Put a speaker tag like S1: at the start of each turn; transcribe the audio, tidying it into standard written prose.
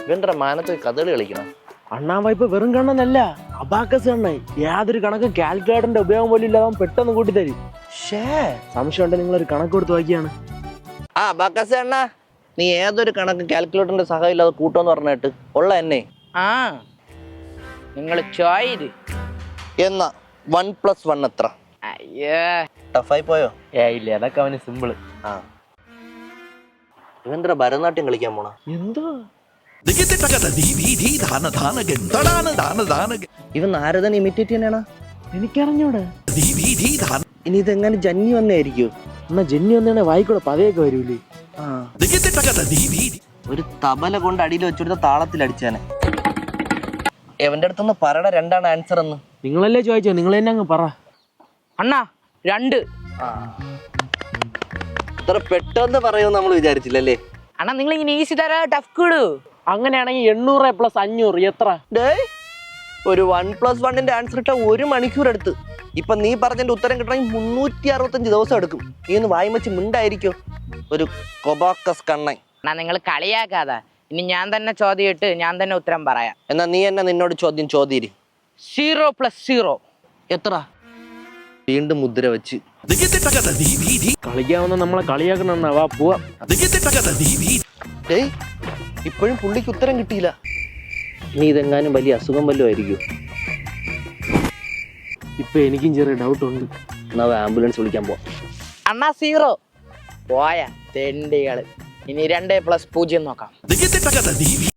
S1: ഇവന്റെ മാനത്ത് കഥകളി കളിക്കണം.
S2: അണ്ണാൻ ഇപ്പൊ വെറും കണ്ണനല്ല, അബാക്കസ് കണ്ണൻ. യാതൊരു കണക്ക് കാൽക്കുലേറ്ററിന്റെ ഉപയോഗം പോലും ഇല്ലാതെ പെട്ടെന്ന് കൂട്ടി തരും. സംശയം ഉണ്ടെങ്കിൽ നിങ്ങളൊരു കണക്ക് കൊടുത്ത് നോക്കിയാണ്.
S1: ആ ബക്കസ് അണ്ണ, നീ ഏതൊരു കണക്ക് കാൽക്കുലേറ്ററിന്റെ സഹായം ഇല്ലാതെ കൂട്ടോന്ന് പറഞ്ഞിട്ട് ഉള്ള എന്നെ
S3: ആ നിങ്ങൾ ചോയത്
S1: എന്നാ 1+1 എത്ര?
S3: അയ്യോ
S1: ടഫായി പോയോ?
S2: ഇല്ല, അതൊക്കെ അവന് സിമ്പിള്.
S1: ആ ഇവന്ത്ര ഭരതനാട്യം കളിക്കാൻ പോണ
S2: എന്തോ
S1: ഇവൻ നാരദൻ ഇമിറ്റേറ്റ് ചെയ്യാനാണ്.
S2: എനിക്കറിഞ്ഞൂടെ.
S1: ഇനി ഇതെങ്ങനെ ജന്നി വന്നായിരിക്കോ?
S2: എന്നാ ജന്നി വന്നാണെ വായിക്കൂടെ പതയൊക്കെ വരൂലേ.
S1: ആ ഒരു തബല കൊണ്ട് അടിയിൽ വെച്ചെടുത്ത താളത്തിൽ അടിച്ചാനെ. എവന്റെ അടുത്തൊന്ന് പറയട രണ്ടാണ് ആൻസർ എന്ന്.
S2: നിങ്ങളല്ലേ ചോദിച്ചോ, നിങ്ങൾ തന്നെ അങ്ങ് പറ.
S3: അണ്ണാ 2.
S1: ഇത്ര പെട്ടെന്ന് പറയുമെന്ന് നമ്മൾ വിചാരിച്ചില്ലല്ലേ.
S3: അണ്ണാ നിങ്ങൾ ഇങ്ങനെ ഈസി തരാ ടഫ് കൂടു.
S2: അങ്ങനെയാണെങ്കിൽ 800 + 500 എത്ര?
S1: ഒരു 1+1ന്റെ ആൻസർ ഇട്ട 1 മണിക്കൂർ എടുത്ത്. ഇപ്പൊ നീ പറഞ്ഞതിന്റെ ഉത്തരം കിട്ടണമെങ്കിൽ 365 ദിവസം എടുക്കും. നീ ഒന്ന് വായി വെച്ച് മിണ്ടായിരിക്കോ ഒരു കൊബാക്കസ് കണ്ണൻ.
S3: അണ്ണാ നിങ്ങൾ കളിയാക്കാതാ. ഇനി ഞാൻ തന്നെ ചോദ്യം ഇട്ട് ഞാൻ തന്നെ ഉത്തരം പറയാം.
S1: എന്നാ നീ എന്നെ നിന്നോട് ചോദ്യം
S3: 0 + 0
S1: എത്ര? വീണ്ടും മുദ്ര വെച്ച്
S2: കളിക്കാവുന്ന നമ്മളെ കളിയാക്കണ. വാ പോവാ.
S1: ഇപ്പോഴും പുള്ളിക്ക് ഉത്തരം കിട്ടിയില്ല. ഇനി ഇതെങ്ങാനും വലിയ അസുഖം വല്ലതും ആയിരിക്കും.
S2: ഇപ്പൊ എനിക്കും ചെറിയ ഡൗട്ട് ഉണ്ട്.
S1: എന്നാ ആംബുലൻസ് വിളിക്കാൻ പോവാം.
S3: അണ്ണാ 0 പോയ തെണ്ടികള്. ഇനി 2 + 0 നോക്കാം.